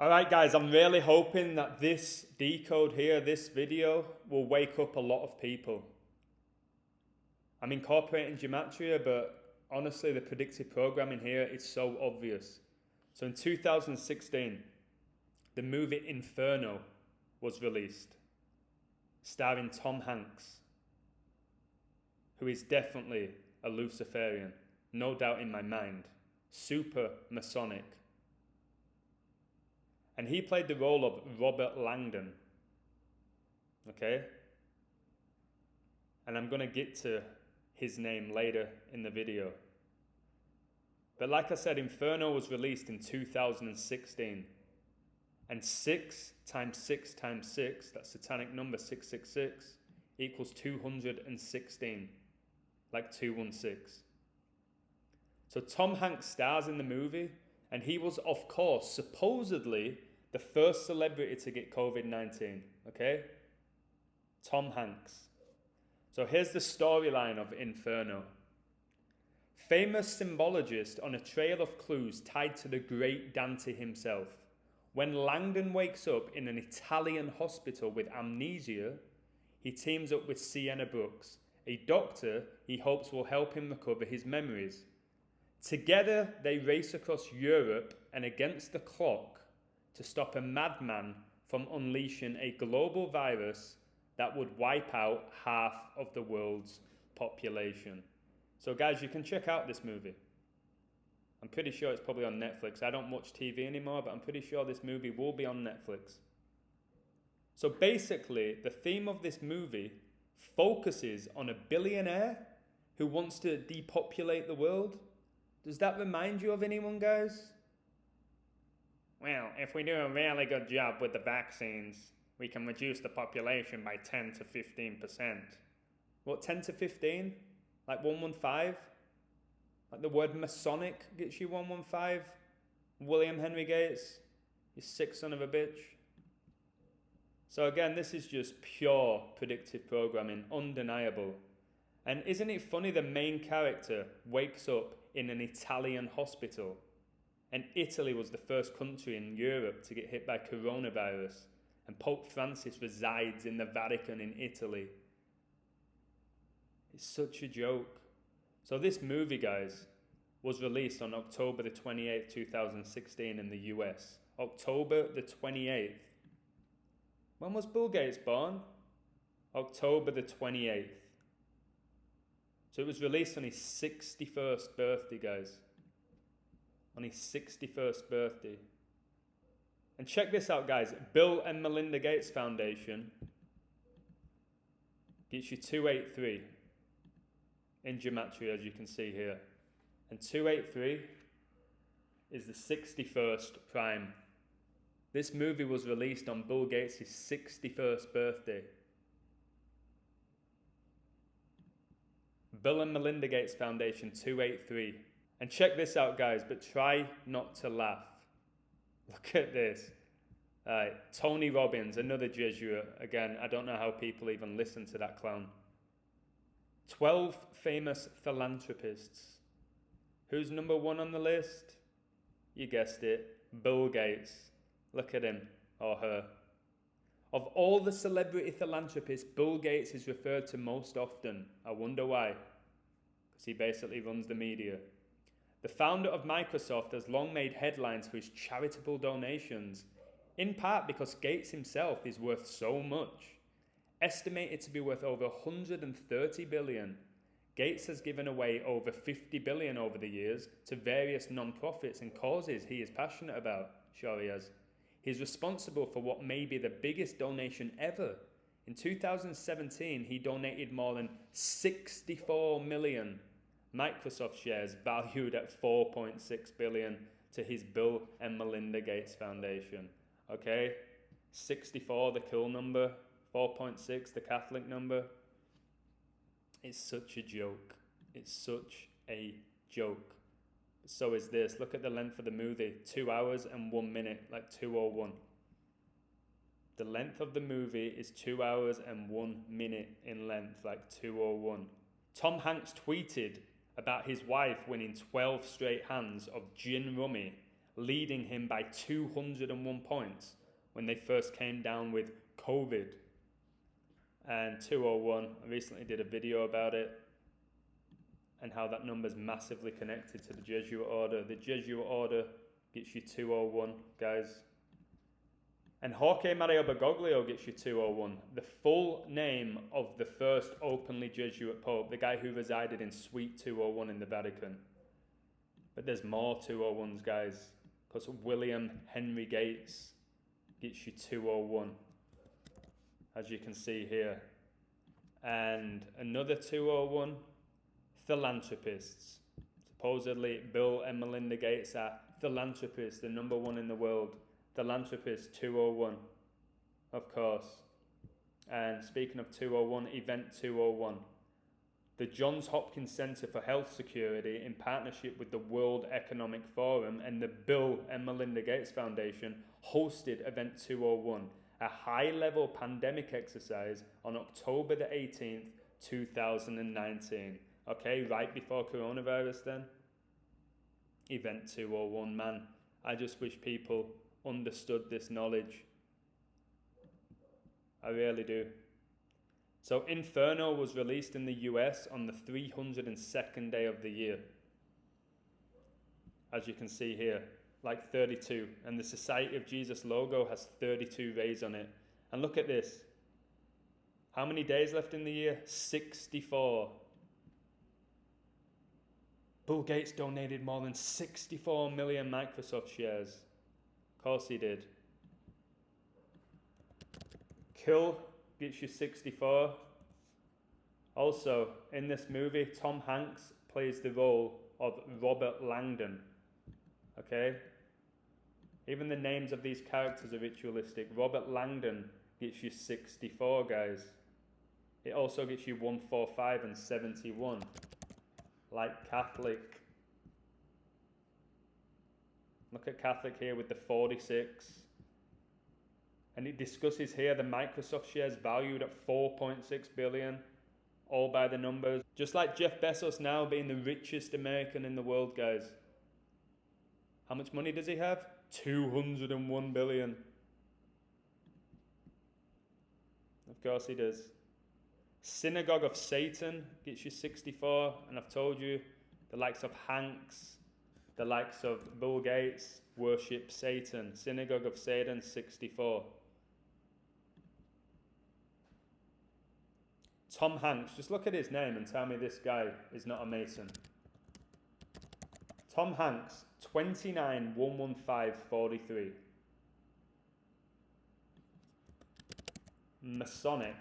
Alright guys, I'm really hoping that this decode here, this video, will wake up a lot of people. I'm incorporating gematria, but honestly the predictive programming here is so obvious. So in 2016, the movie Inferno was released, starring Tom Hanks, who is definitely a Luciferian, no doubt in my mind, super Masonic. And he played the role of Robert Langdon, okay? And I'm going to get to his name later in the video. But like I said, Inferno was released in 2016. And 6 times 6 times 6, that satanic number 666, equals 216, like 216. So Tom Hanks stars in the movie, and he was, of course, supposedly the first celebrity to get COVID-19, okay? Tom Hanks. So here's the storyline of Inferno. Famous symbologist on a trail of clues tied to the great Dante himself. When Langdon wakes up in an Italian hospital with amnesia, he teams up with Sienna Brooks, a doctor he hopes will help him recover his memories. Together, they race across Europe and against the clock to stop a madman from unleashing a global virus that would wipe out half of the world's population. So guys, you can check out this movie. I'm pretty sure it's probably on Netflix. I don't watch TV anymore, but I'm pretty sure this movie will be on Netflix. So basically, the theme of this movie focuses on a billionaire who wants to depopulate the world. Does that remind you of anyone, guys? Well, if we do a really good job with the vaccines, we can reduce the population by 10 to 15%. What, 10 to 15? Like 115? Like the word Masonic gets you 115? William Henry Gates, you sick son of a bitch. So again, this is just pure predictive programming, undeniable. And isn't it funny the main character wakes up in an Italian hospital? And Italy was the first country in Europe to get hit by coronavirus. And Pope Francis resides in the Vatican in Italy. It's such a joke. So this movie, guys, was released on October the 28th, 2016 in the US. October the 28th. When was Bill Gates born? October the 28th. So it was released on his 61st birthday, guys. On his 61st birthday. And check this out, guys. Bill and Melinda Gates Foundation gets you 283 in gematria, as you can see here. And 283 is the 61st prime. This movie was released on Bill Gates' 61st birthday. Bill and Melinda Gates Foundation 283. And check this out, guys, but try not to laugh. Look at this. Tony Robbins, another Jesuit. Again, I don't know how people even listen to that clown. 12 famous philanthropists. Who's number 1 on the list? You guessed it, Bill Gates. Look at him or her. Of all the celebrity philanthropists, Bill Gates is referred to most often. I wonder why. Because he basically runs the media. The founder of Microsoft has long made headlines for his charitable donations, in part because Gates himself is worth so much. Estimated to be worth over 130 billion, Gates has given away over 50 billion over the years to various non-profits and causes he is passionate about. Sure he has. He's responsible for what may be the biggest donation ever. In 2017, he donated more than 64 million Microsoft shares valued at 4.6 billion to his Bill and Melinda Gates Foundation. Okay? 64, the cool number. 4.6, the Catholic number. It's such a joke. It's such a joke. So is this. Look at the length of the movie. 2 hours and 1 minute, like 2:01. The length of the movie is 2 hours and 1 minute in length, like 2:01. Tom Hanks tweeted about his wife winning 12 straight hands of gin rummy leading him by 201 points when they first came down with COVID. And 201, I recently did a video about it and how that number's massively connected to the Jesuit order. The Jesuit order gets you 201, guys. And Jorge Mario Bergoglio gets you 201. The full name of the first openly Jesuit pope, the guy who resided in Suite 201 in the Vatican. But there's more 201s, guys, because William Henry Gates gets you 201, as you can see here. And another 201, philanthropists. Supposedly Bill and Melinda Gates are philanthropists, the number one in the world. Philanthropist 201, of course. And speaking of 201, Event 201. The Johns Hopkins Center for Health Security, in partnership with the World Economic Forum and the Bill and Melinda Gates Foundation, hosted Event 201, a high-level pandemic exercise on October the 18th, 2019. Okay, right before coronavirus then. Event 201, man. I just wish people understood this knowledge. I really do. So Inferno was released in the US on the 302nd day of the year. As you can see here, like 32. And the Society of Jesus logo has 32 rays on it. And look at this. How many days left in the year? 64. Bill Gates donated more than 64 million Microsoft shares. Of course he did. Kill gets you 64. Also, in this movie, Tom Hanks plays the role of Robert Langdon. Okay? Even the names of these characters are ritualistic. Robert Langdon gets you 64, guys. It also gets you 145 and 71. Like Catholic. Look at Catholic here with the 46. And it discusses here the Microsoft shares valued at 4.6 billion, all by the numbers. Just like Jeff Bezos now being the richest American in the world, guys. How much money does he have? 201 billion. Of course he does. Synagogue of Satan gets you 64, and I've told you, the likes of Hanks, the likes of Bill Gates worship Satan. Synagogue of Satan, 64. Tom Hanks, just look at his name and tell me this guy is not a Mason. Tom Hanks, 29,115,43. Masonic,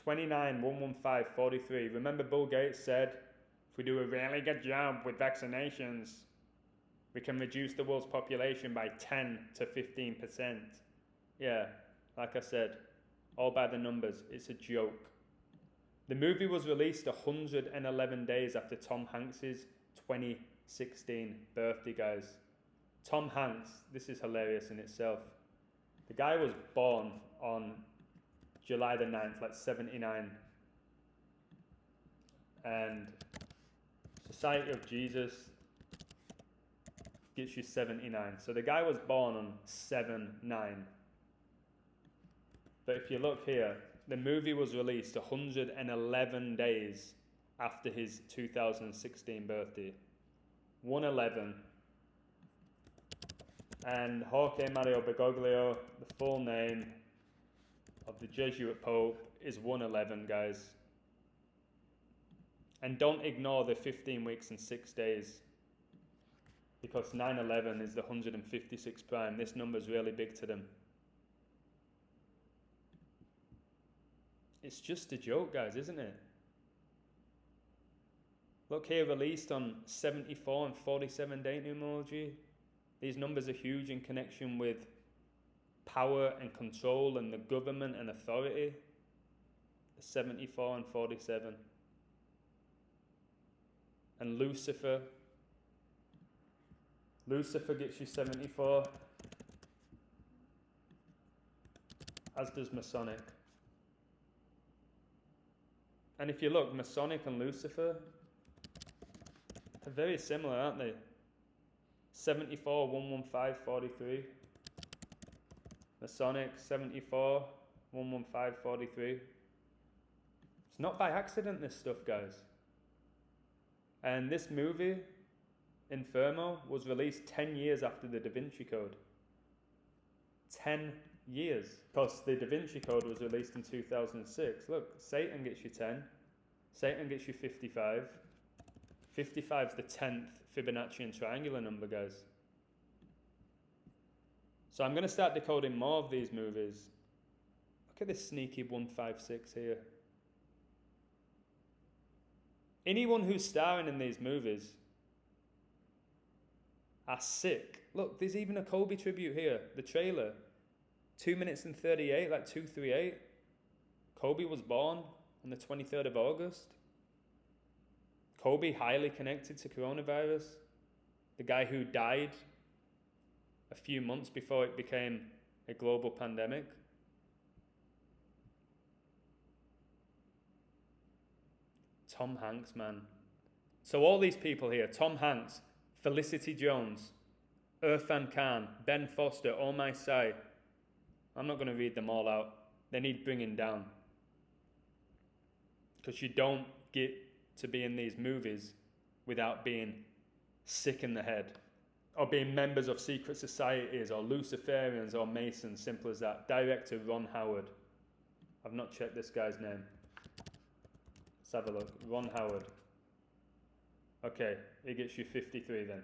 29,115,43. Remember Bill Gates said, if we do a really good job with vaccinations, we can reduce the world's population by 10 to 15%. Yeah, like I said, all by the numbers. It's a joke. The movie was released 111 days after Tom Hanks's 2016 birthday, guys. Tom Hanks, this is hilarious in itself. The guy was born on July the 9th, like 79. And Society of Jesus gets you 79. So the guy was born on 7/9. But if you look here, the movie was released 111 days after his 2016 birthday. 111. And Jorge Mario Bergoglio, the full name of the Jesuit Pope, is 111, guys. And don't ignore the 15 weeks and 6 days, because 9/11 is the 156th prime. This number is really big to them. It's just a joke, guys, isn't it? Look here, released on 74 and 47 date numerology. These numbers are huge in connection with power and control and the government and authority. The 74 and 47. And Lucifer. Lucifer gets you 74. As does Masonic. And if you look, Masonic and Lucifer are very similar, aren't they? 74 115 43. Masonic 74 115 43. It's not by accident, this stuff, guys. And this movie, Inferno, was released 10 years after the Da Vinci Code. 10 years. Because the Da Vinci Code was released in 2006. Look, Satan gets you 10. Satan gets you 55. 55 is the 10th Fibonacci and triangular number, guys. So I'm going to start decoding more of these movies. Look at this sneaky 156 here. Anyone who's starring in these movies are sick. Look, there's even a Kobe tribute here. The trailer. 2 minutes and 38, like 238. Kobe was born on the 23rd of August. Kobe highly connected to coronavirus. The guy who died a few months before it became a global pandemic. Tom Hanks, man. So all these people here, Tom Hanks, Felicity Jones, Irfan Khan, Ben Foster, Omai Sy. I'm not going to read them all out. They need bringing down. Because you don't get to be in these movies without being sick in the head. Or being members of secret societies or Luciferians or Masons, simple as that. Director Ron Howard. I've not checked this guy's name. Let's have a look. Ron Howard. Okay, he gets you 53 then.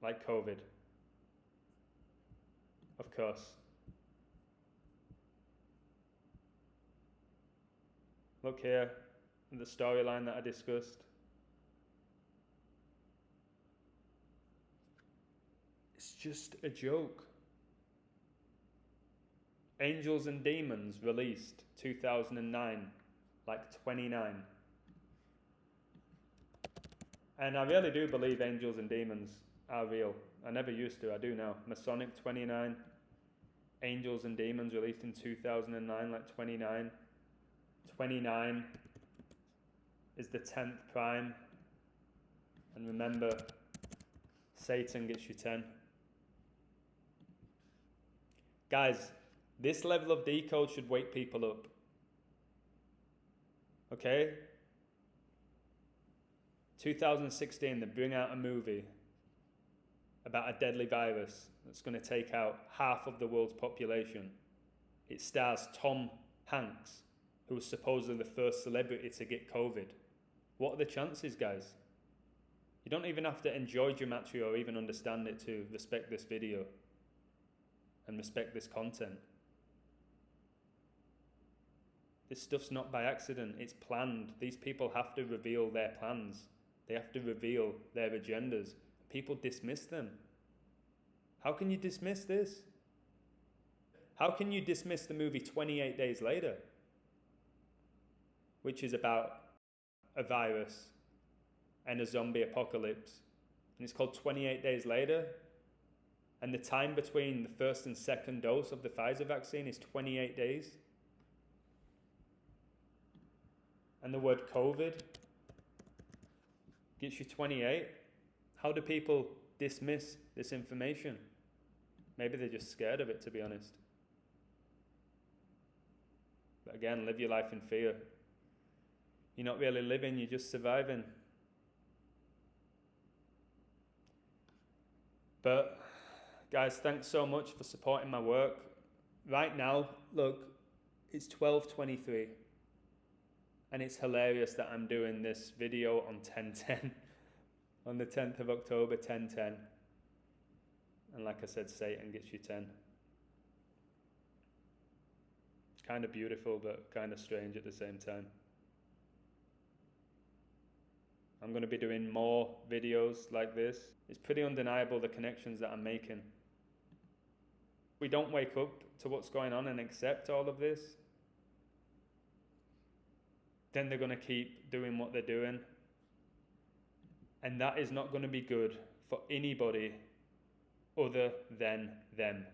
Like COVID. Of course. Look here, the storyline that I discussed. It's just a joke. Angels and Demons released 2009, like 29. And I really do believe angels and demons are real. I never used to, I do now. Masonic 29, Angels and Demons released in 2009, like 29. 29 is the 10th prime. And remember, Satan gets you 10. Guys, this level of decode should wake people up. Okay? 2016, they bring out a movie about a deadly virus that's going to take out half of the world's population. It stars Tom Hanks, who was supposedly the first celebrity to get COVID. What are the chances, guys? You don't even have to enjoy gematria or even understand it to respect this video and respect this content. This stuff's not by accident, it's planned. These people have to reveal their plans. They have to reveal their agendas. People dismiss them. How can you dismiss this? How can you dismiss the movie 28 Days Later, which is about a virus and a zombie apocalypse? And it's called 28 Days Later. And the time between the first and second dose of the Pfizer vaccine is 28 days. And the word COVID gets you 28. How do people dismiss this information? Maybe they're just scared of it, to be honest. But again, live your life in fear. You're not really living, you're just surviving. But guys, thanks so much for supporting my work. Right now, look, it's 12:23. And it's hilarious that I'm doing this video on 10/10. On the 10th of October, 10/10. And like I said, Satan gets you 10. Kind of beautiful, but kind of strange at the same time. I'm going to be doing more videos like this. It's pretty undeniable the connections that I'm making. If we don't wake up to what's going on and accept all of this, then they're going to keep doing what they're doing. And that is not going to be good for anybody other than them.